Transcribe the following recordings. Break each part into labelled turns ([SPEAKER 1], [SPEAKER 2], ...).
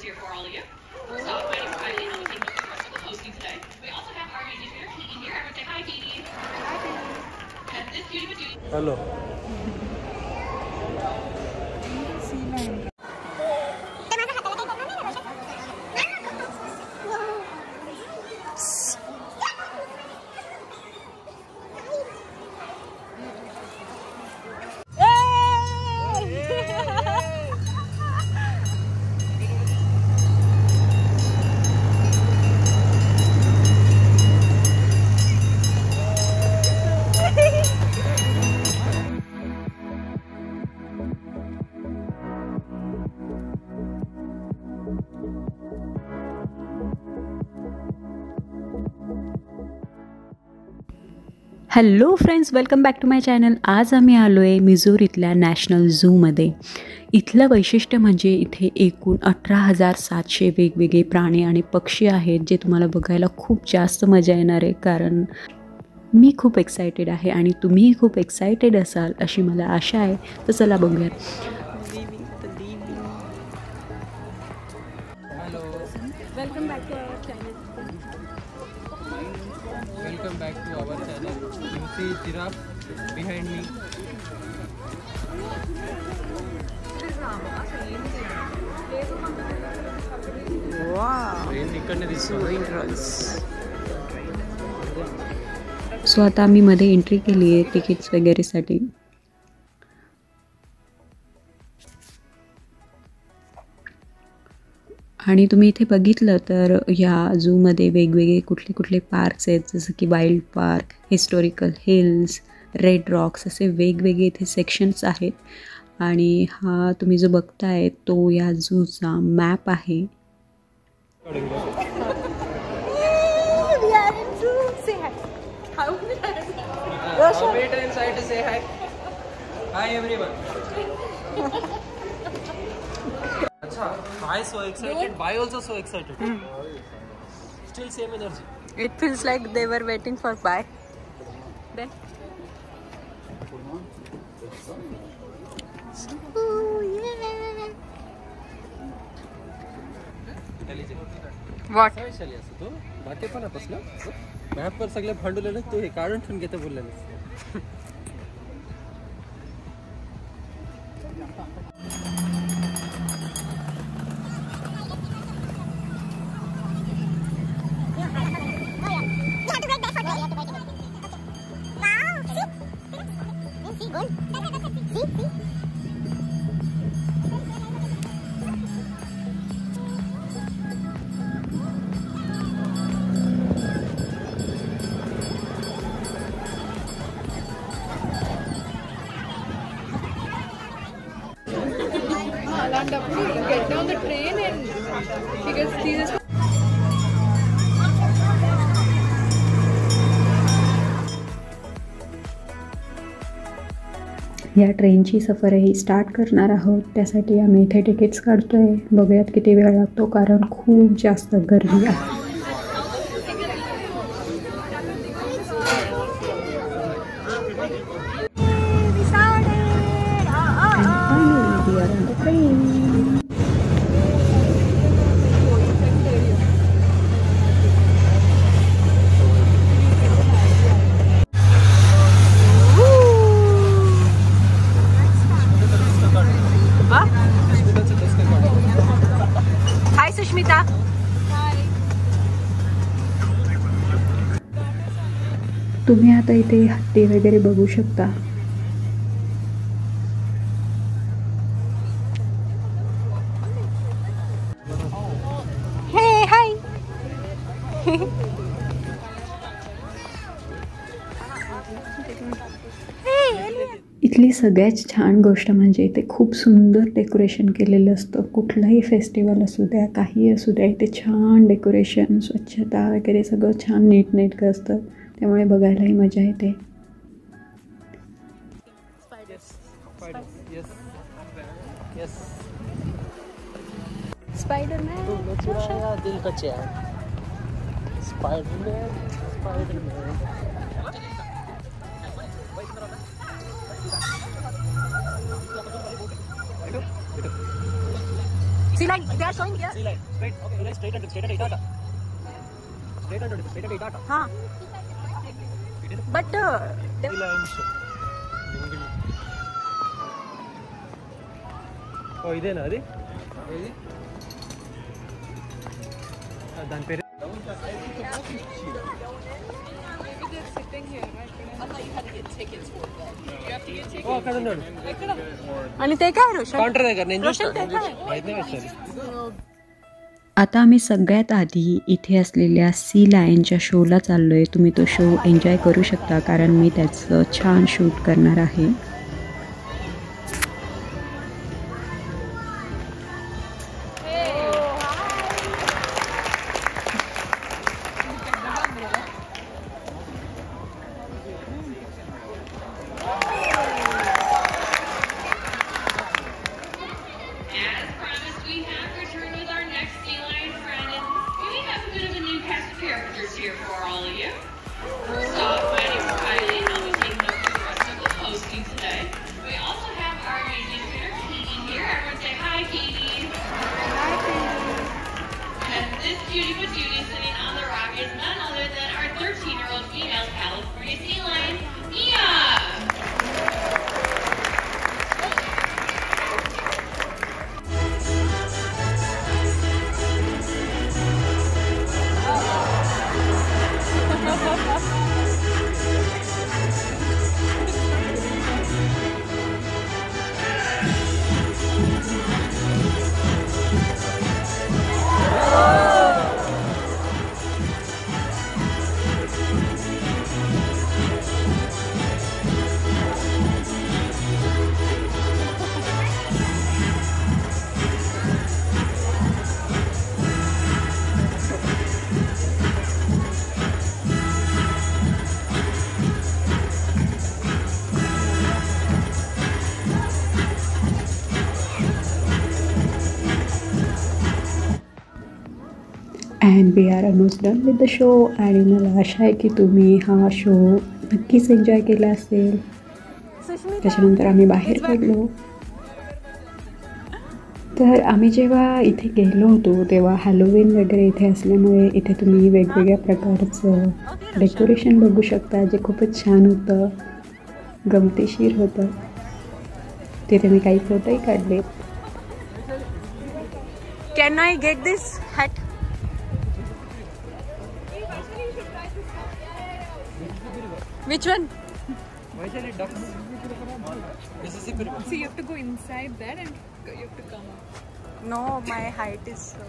[SPEAKER 1] here for all of you. First off, my name is Kylie, and I'll be taking over the rest of the hosting today. We also have our engineer, Katie, here. Everyone say hi, Katie. Hi, Katie. And this beauty with you.
[SPEAKER 2] Hello.
[SPEAKER 3] Hello friends, welcome back to my channel. आज आम्ही आलो आहे मिझोर इथल्या national झूमध्ये. इथलं वैशिष्ट्य म्हणजे इथे एकूण 18,700 वेगवेगळे प्राणी आणि पक्षी आहेत, जे तुम्हाला बघायला खूप जास्त मजा येणार आहे. कारण मी खूप एक्सायटेड आहे आणि तुम्हीही खूप एक्सायटेड असाल अशी मला आशा आहे. तर चला बघूयात.
[SPEAKER 4] Welcome back to our channel.
[SPEAKER 2] Welcome back to our channel. You see giraffe behind me.
[SPEAKER 3] वाव,
[SPEAKER 2] इकडनं दिसतो.
[SPEAKER 3] सो आता आम्ही मध्ये एंट्री केली आहे तिकीट्स वगैरेसाठी. आणि तुम्ही इथे बघितलं तर या झूमध्ये वेगवेगळे कुठले कुठले पार्क्स आहेत, जसं की wild park, historical hills, red rocks, असे वेगवेगळे इथे सेक्शन्स आहेत. आणि हा तुम्ही जो बघताय तो या झूचा मॅप आहे.
[SPEAKER 2] Wait inside to say hi. Hi everyone. Hi, so excited. Bye, also so excited. Still same energy.
[SPEAKER 4] It feels like they were waiting for bye. Then. Ooh, yeah. What?
[SPEAKER 2] Vaishali असतो तो बाते पण आपसलं मॅप वर सगळे भांडवलेलं तो हे काढून ठेवून घेते बोललेलं.
[SPEAKER 4] అలాంటప్పుడు get down the train and because these
[SPEAKER 3] या ट्रेनची सफरही स्टार्ट करणार आहोत. त्यासाठी आम्ही इथे तिकीट्स काढतोय. बघूयात किती वेळ लागतो, कारण खूप जास्त गर्दी आहे.
[SPEAKER 4] हाय सुष्मिता.
[SPEAKER 3] तुम्ही आता इथे हत्ती वगैरे बघू शकता.
[SPEAKER 4] हे हाय.
[SPEAKER 3] इथली सगळ्यात छान गोष्ट म्हणजे इथे खूप सुंदर डेकोरेशन केलेलं असतं. कुठलाही फेस्टिवल असू द्या, काही असू द्या, इथे छान डेकोरेशन, स्वच्छता वगैरे सगळं छान नीटनेटकं असतं. त्यामुळे बघायलाही मजा येते.
[SPEAKER 4] स्पाइडरमैन.
[SPEAKER 2] दिल का चैन. Spiderman.
[SPEAKER 3] See line, they are showing here.
[SPEAKER 2] See line, straight, okay, straight under data. Straight under data.
[SPEAKER 3] हाँ. But
[SPEAKER 2] See line show. Oh, ఇదేనా అది? ఏది? దాని పేరు అక్కడ ఉన్నాడు.
[SPEAKER 3] आणि ते काय रोशन?
[SPEAKER 2] काउंटर దగ్గర నేను
[SPEAKER 3] रोशन ते काय?
[SPEAKER 2] माहित नाही सर.
[SPEAKER 3] आता आम्ही सगळ्यात आधी इथे असलेल्या सी लायनच्या शोला चाललो आहे. तुम्ही तो शो एन्जॉय करू शकता कारण मी त्याचं छान शूट करणार आहे. And we are almost done with the show. आणि मला आशा आहे की तुम्ही हा शो नक्कीच एन्जॉय केला असेल. त्याच्यानंतर आम्ही बाहेर पडलो. तर आम्ही जेव्हा इथे गेलो होतो तेव्हा हॅलोवीन वगैरे इथे असल्यामुळे इथे तुम्ही वेगवेगळ्या प्रकारचं डेकोरेशन बघू शकता जे खूपच छान होतं, गमतीशीर होतं. तिथे मी काही फोटोही काढले. Can I get this hat? Which one?
[SPEAKER 4] See, you have to go inside there and you have to come up.
[SPEAKER 3] No, my height is so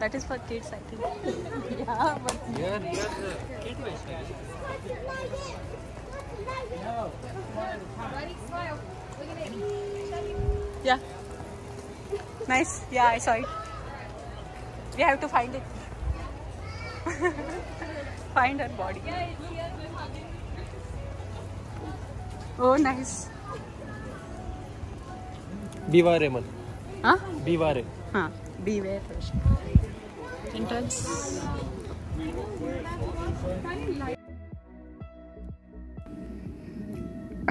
[SPEAKER 3] that is for kids, I think. Yeah, but
[SPEAKER 2] kid
[SPEAKER 3] yeah. Nice. Yeah, I saw it. We have to find it. Find her body. Oh, nice.
[SPEAKER 2] Beware man.
[SPEAKER 3] Huh?
[SPEAKER 2] Beware.
[SPEAKER 3] Huh. Beware. Entrance.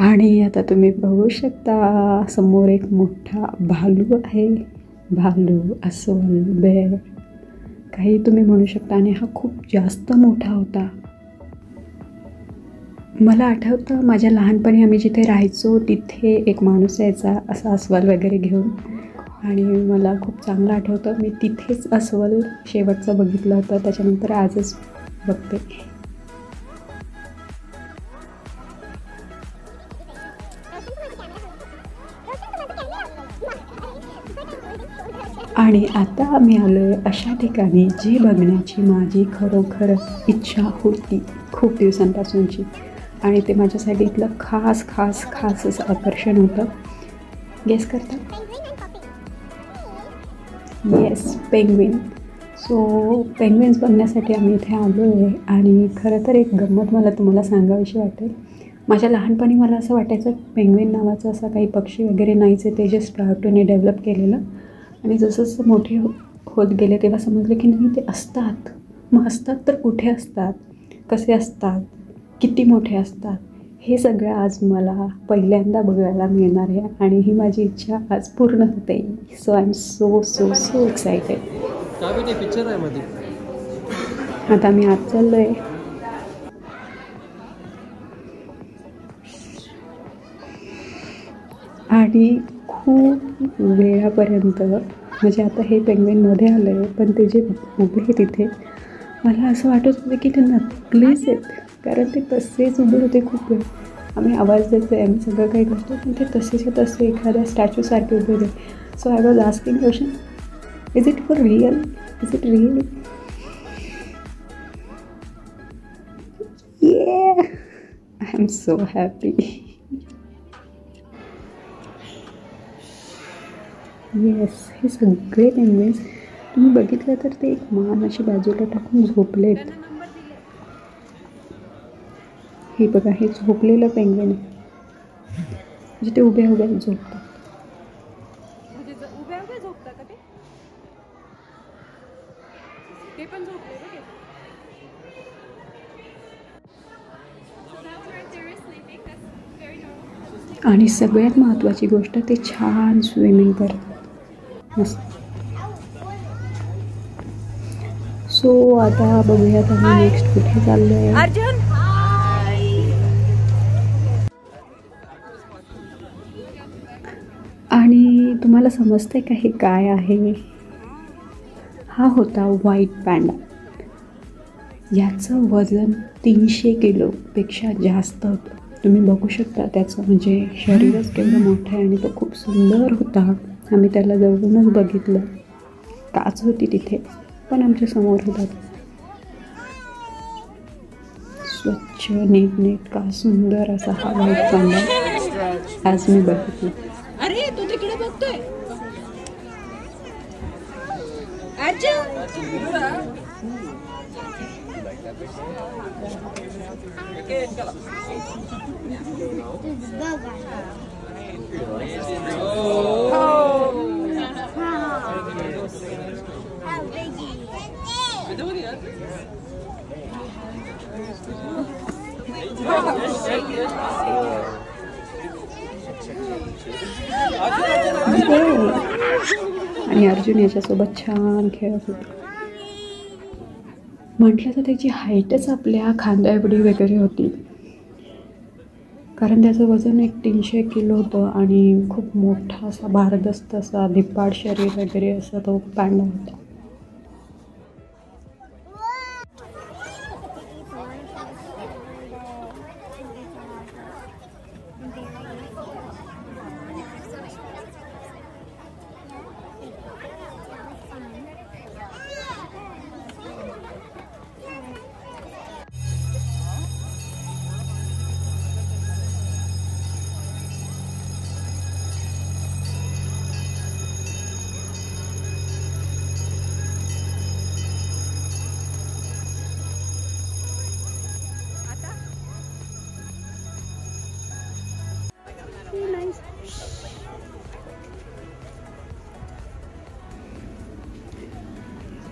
[SPEAKER 3] आणि आता तुम्ही बघू शकता समोर एक मोठा भालू आहे. भालू, अस्वल, बेर काही तुम्ही म्हणू शकता. आणि हा खूप जास्त मोठा होता. मला आठवतं माझ्या लहानपणी आम्ही जिथे राहायचो तिथे एक माणूस यायचा असा अस्वल वगैरे घेऊन. आणि मला खूप चांगलं आठवतं मी तिथेच अस्वल शेवटचं बघितलं होतं. त्याच्यानंतर आजच बघते. आणि आता आम्ही आलो आहे अशा ठिकाणी जी बघण्याची माझी खरोखर इच्छा होती खूप दिवसांपासूनची. आणि ते माझ्यासाठी इथलं खास खास खास असं आकर्षण होतं. गेस करता? Yes, penguin. सो पेंग्विन्स बघण्यासाठी आम्ही इथे आलो आहे. आणि खरं तर एक गंमत मला तुम्हाला सांगावीशी वाटेल. माझ्या लहानपणी मला असं वाटायचं पेंग्विन नावाचं असा काही पक्षी वगैरे नाहीच आहे, ते जस्ट कार्टूनने डेव्हलप केलेलं. आणि जसं मोठे होत गेले तेव्हा समजलं की नाही ते असतात. मग असतात तर कुठे असतात, कसे असतात, किती मोठे असतात हे सगळं आज मला पहिल्यांदा बघायला मिळणार आहे आणि ही माझी इच्छा आज पूर्ण होते. So I am so so so excited.
[SPEAKER 2] Picture आहे मध्ये.
[SPEAKER 3] आता मी आत चाललो आहे. आणि खूप वेळापर्यंत म्हणजे आता हे पेंग्विनमध्ये आलं आहे, पण ते जे उभे आहे तिथे मला असं वाटत होतं की ते नकलीच आहेत, कारण ते तसेच उभे होते खूप वेळ. आम्ही आवाज देतो आहे, आम्ही सगळं काही करतो, पण ते तसेच्या तसे एखाद्या स्टॅच्यूसारखे उभे होते. So I was asking question, is it for real, is it real? Yeah, I'm so happy. Yes, हे सगळे पेंग्विन्स तुम्ही बघितलं तर ते एक मान अशी बाजूला टाकून झोपलेत. हे बघा, हे झोपलेलं पेंग्विन आहे, म्हणजे ते उभ्या उभ्या झोपतात. आणि सगळ्यात महत्त्वाची गोष्ट, ते छान स्विमिंग करतात मस्त. सो आता बघूयात आम्ही नेक्स्ट कुठे चाललो आहे. अर्जुन, आणि तुम्हाला समजतंय का हे काय आहे? हा होता व्हाईट पॅन्डा. याचं वजन 300 किलोपेक्षा जास्त होतं. तुम्ही बघू शकता त्याचं म्हणजे शरीरच केवढं मोठं आहे आणि तो खूप सुंदर होता. आम्ही त्याला जवळूनच बघितलं, काच होती तिथे, पण आमच्या समोर होता. स्वच्छ नीटनेटका सुंदर असा हा व्हाईट पॅन्डा आज मी बघितलं.
[SPEAKER 4] अरे तू तिकडे बघतोय.
[SPEAKER 3] आणि अर्जुन याच्यासोबत छान खेळत होता. म्हटलं तर त्याची हाईटच आपल्या खांद्या एवढी वगैरे होती, कारण त्याचं वजन एक 300 किलो होतं आणि खूप मोठा असा भारदस्त असा धिप्पाड शरीर वगैरे असा तो पॅन्डा होता.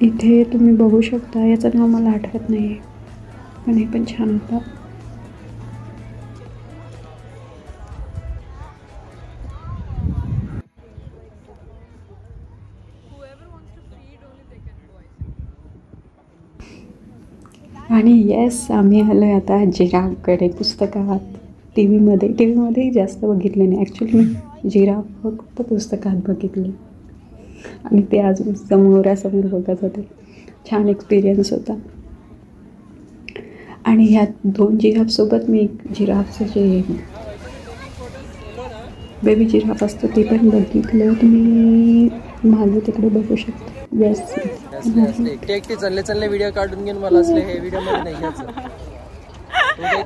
[SPEAKER 3] इथे तुम्ही बघू शकता, याचं नाव मला आठवत नाही आहे, पण हे पण छान होतं. आणि येस, आम्ही आलो आहे आता जिराफकडे. पुस्तकात टी व्हीमध्येही जास्त बघितले नाही. ॲक्च्युली मी जिराफ फक्त पुस्तकात बघितले आणि ते आज समोरासमोर बघत होते. छान एक्सपिरियन्स होता. आणि ह्या 2 जिराफसोबत मी एक जिराफचं जे बेबी जिराफ असतो ते पण बघितलं. तुम्ही माझं तिकडे बघू शकता. येस,
[SPEAKER 2] एकटे चालले व्हिडिओ काढून घेऊन मला असले हे व्हिडिओ मध्ये नाही घ्यायचं.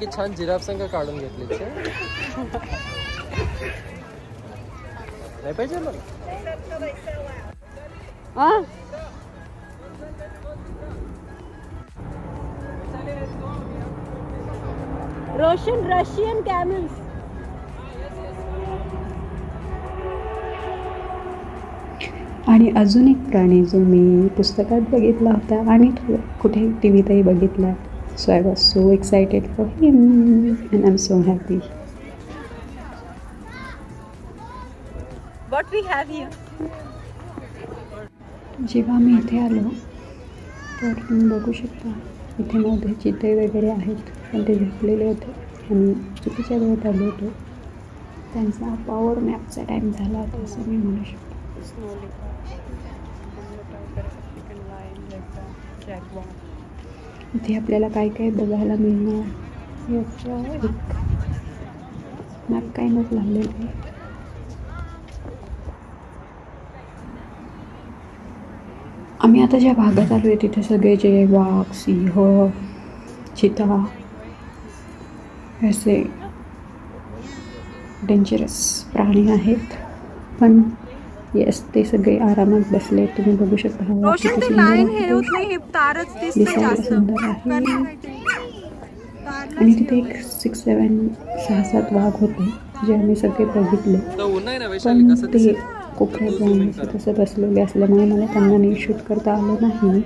[SPEAKER 2] की छान जिराफ संघ काढून घेतले नाही पाहिजे मला.
[SPEAKER 3] रोशन रशियन कॅमल्स. आणि अजून एक प्राणी जो मी पुस्तकात बघितला होता आणि कुठे टी व्हीतही बघितला, So I was so excited for him and I'm so happy.
[SPEAKER 5] What we have here?
[SPEAKER 3] जेव्हा मी इथे आलो तर तुम्ही बघू शकता इथे मध्ये चिते वगैरे आहेत पण ते झोपलेले होते आणि चुकीच्या वेळेत आलो होतो. त्यांचा पॉवर नॅपचा टाईम झाला होता असं मी म्हणू शकतो. इथे आपल्याला काय काय बघायला मिळणार याचं एक मॅप काय नच लावलेलं आहे. आम्ही आता ज्या भागात आलो आहे तिथे सगळे जे वाघ, सिंह, चिता असे डेंजरस प्राणी आहेत पण येस ते सगळे आरामात बसले. तुम्ही बघू शकता हवा किती सुंदर आहे, दिसायला सुंदर आहे. आणि तिथे एक 6-7 वाघ होते जे आम्ही सगळे बघितले पण ते कोपऱ्यात जाऊन तसं बसलेले असल्यामुळे मला त्यांना नीट शूट करता आलं नाही.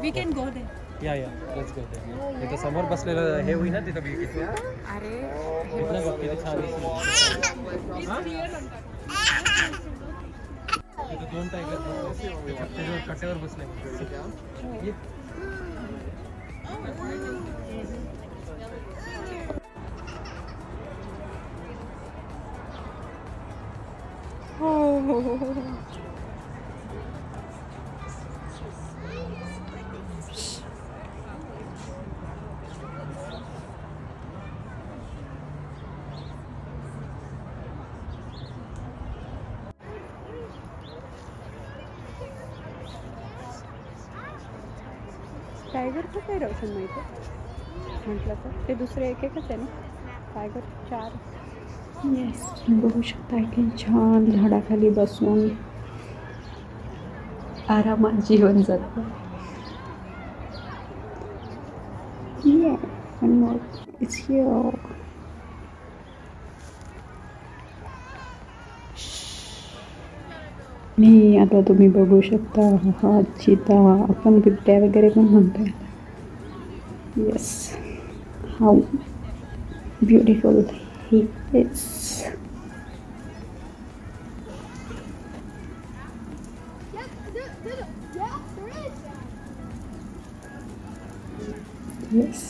[SPEAKER 5] We can go there.
[SPEAKER 2] या लेट्स गो देयर. इथे समोर बसलेलं हे होई ना तिथं बी किती.
[SPEAKER 5] अरे
[SPEAKER 2] इथलं बघ किती छान दिसतं. तिथे 2 टायगर बसले कट्ट्यावर बसले.
[SPEAKER 3] टायगरचं काय रोशन माहिती म्हटलं तर ते दुसरे एकच आहे ना. टायगर 4. येस बघू शकता की छान झाडाखाली बसून आरामात जीवन जातं. It's here. मी आता तुम्ही बघू शकता हा चिता आपण बिबट्या वगैरे पण म्हणतो. Yes how beautiful he is. Yes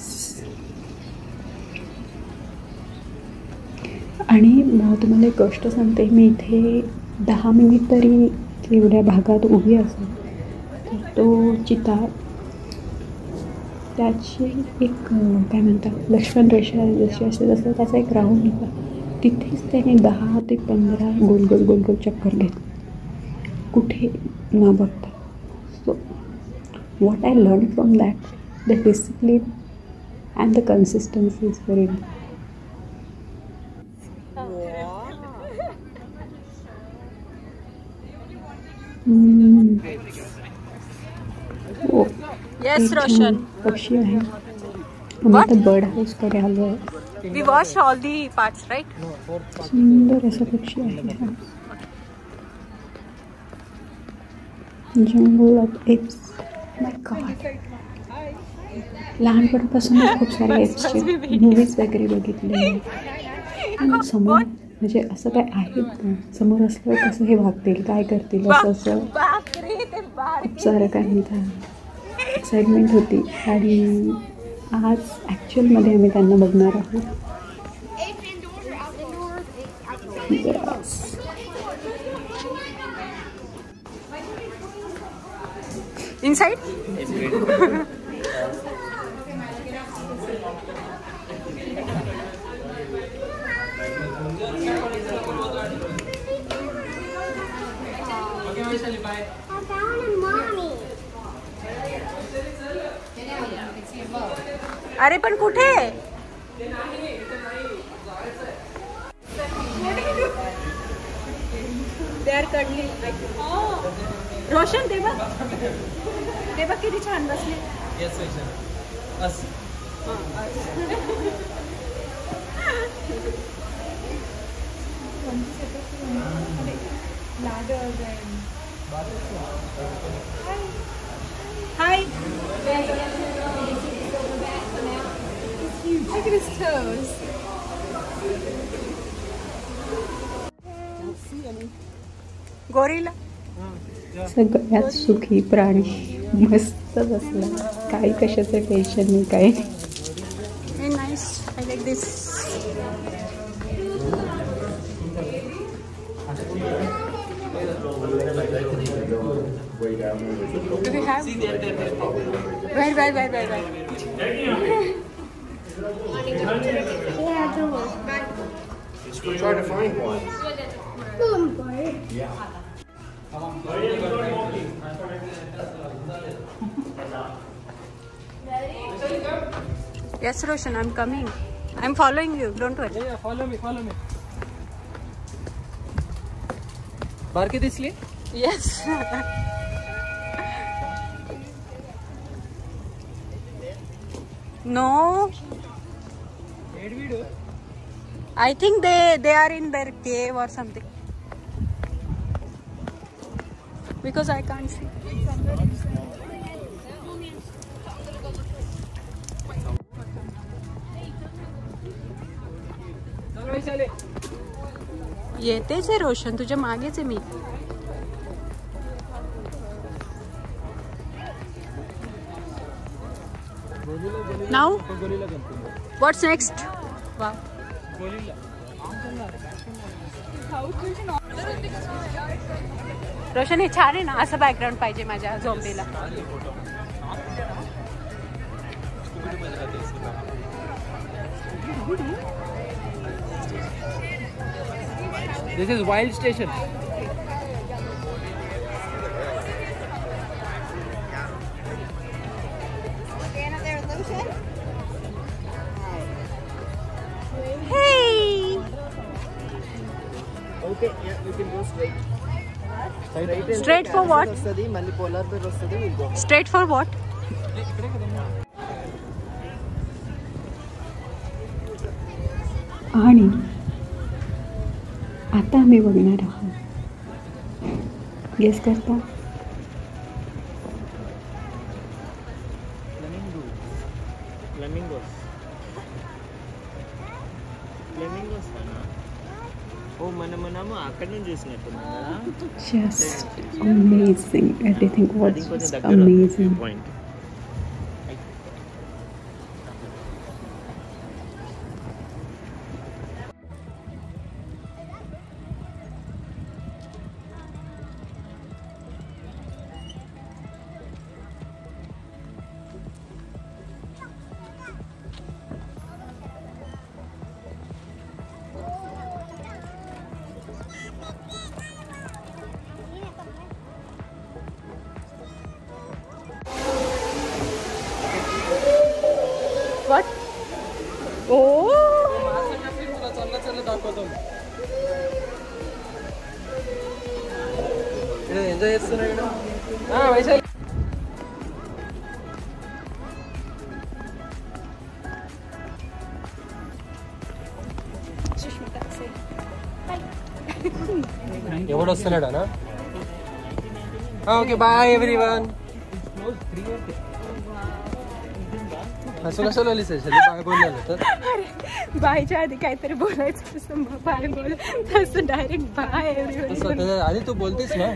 [SPEAKER 3] आणि तुम्हाला एक गोष्ट सांगते. मी इथे 10 मिनिट तरी एवढ्या भागात उभी असेल तर तो चिता त्याची एक काय म्हणतात लक्ष्मण रेषा जशी असते तसं त्याचा एक राऊंड होता. तिथेच त्याने 10 ते 15 गोल गोल गोल गोल चक्कर घेतले कुठे न बघता. So what I learn from that the discipline and the consistency is very good.
[SPEAKER 5] Yes, Roshan.
[SPEAKER 3] पक्षी आहे. आम्ही आता बर्ड हाऊसकडे आलो आहे.
[SPEAKER 5] We watched all the parts, right?
[SPEAKER 3] सुंदर असा पक्षी आहे हा. जंगल ऑफ एप्स. माय गॉड लहानपणापासूनच खूप सारे एप्सचे मूवीज वगैरे बघितले आणि समोर म्हणजे असं काय आहे ना समोर असल्यावर कसं हे वागतील काय करतील असं असं खूप सारं काय म्हणतात एक्साइटमेंट होती. आणि आज ॲक्च्युअलमध्ये आम्ही त्यांना बघणार आहोत.
[SPEAKER 5] Inside? अरे पण कुठे? रोशन ते बघ किती छान बसले.
[SPEAKER 4] ladders and
[SPEAKER 5] Hi.
[SPEAKER 4] look at his toes.
[SPEAKER 5] Gorilla.
[SPEAKER 3] सगळ्यात सुखी प्राणी मस्त बसला, काही कशाचं टेन्शन नाही, काही नाही.
[SPEAKER 5] Very nice. I like this. Do we have? Where?
[SPEAKER 2] Let's go try to find one.
[SPEAKER 5] Yes, Roshan, I'm coming. I'm following you. Don't worry.
[SPEAKER 2] Yeah, follow me. बारकी दिसली?
[SPEAKER 5] Yes. No. I think they are in their cave or something. Because I can't see. येतेच आहे रोशन, तुझ्या मागेच आहे मी. Now what's next? Wow. रोशन हे छान आहे ना, असं बॅकग्राऊंड पाहिजे माझ्या झोंबीला.
[SPEAKER 2] This is Wild Station.
[SPEAKER 5] Hey.
[SPEAKER 6] Okay, yeah, we can go straight.
[SPEAKER 5] Straight for what?
[SPEAKER 6] Mali polar bear rostadi, we'll go.
[SPEAKER 5] Straight for what?
[SPEAKER 3] आणि आता आम्ही बघणार आहोत, गेस करता?
[SPEAKER 6] Flamingos kana? Oh, manama akkadne chusinaట్టున్నా.
[SPEAKER 3] Just amazing. Everything was amazing.
[SPEAKER 6] Point.
[SPEAKER 5] What? Oh.
[SPEAKER 2] चालला दाखवतो. Enjoy येतो ना इकडे. हा वैशाली. एवढं असतं ना. Okay bye everyone. असं कसं लावलीस बाय बोललं तर
[SPEAKER 5] बायच्या आधी काहीतरी बोलायचं, तसं बाय बोल, तसं डायरेक्ट बाय.
[SPEAKER 2] आधी तू बोलतेस ना.